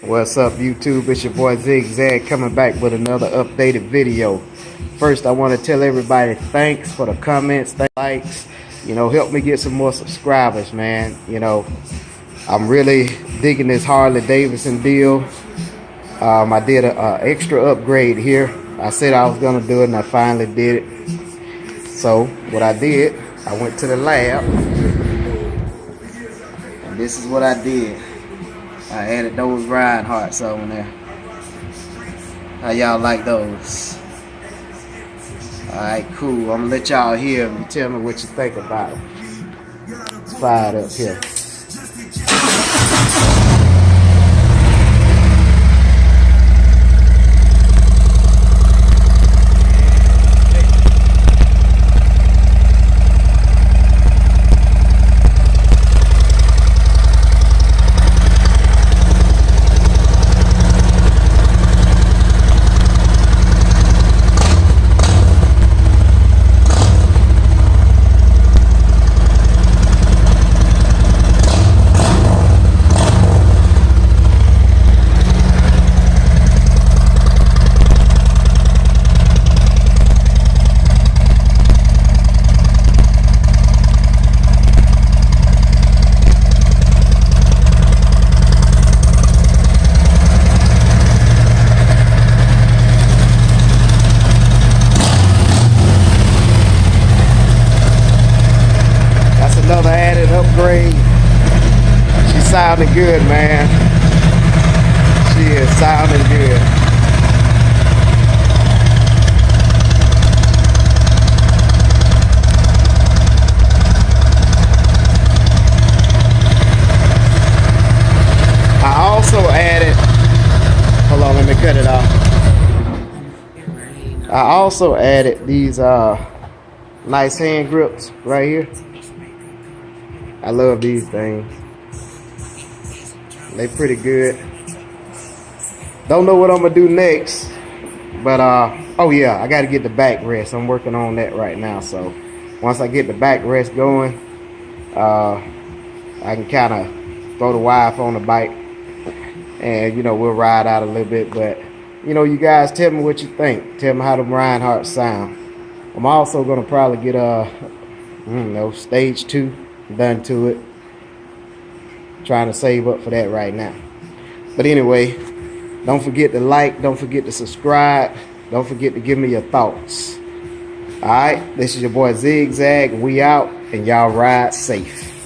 What's up, YouTube? It's your boy Zigzag coming back with another updated video. First, I want to tell everybody thanks for the comments, likes. Help me get some more subscribers, man. I'm really digging this Harley Davidson deal. I did an extra upgrade here. I said I was gonna do it, and I finally did it. So what I did, I went to the lab, and this is what I did. I added those Rineharts on there. How y'all like those? Alright, cool. I'm gonna let y'all hear and tell me what you think about it. It's fired up here. Another added upgrade. She's sounding good, man. She is sounding good. I also added, hold on, let me cut it off. I also added these nice hand grips right here. I love these things. They pretty good. Don't know what I'm gonna do next, but oh yeah, I gotta get the backrest. I'm working on that right now. So once I get the backrest going, I can kind of throw the wife on the bike, and we'll ride out a little bit. But you guys tell me what you think. Tell me how the Rinehart sound. I'm also gonna probably get stage 2 done to it. Trying to save up for that right now. But anyway, don't forget to like, don't forget to subscribe, don't forget to give me your thoughts. Alright, this is your boy Zigzag. We out, and y'all ride safe.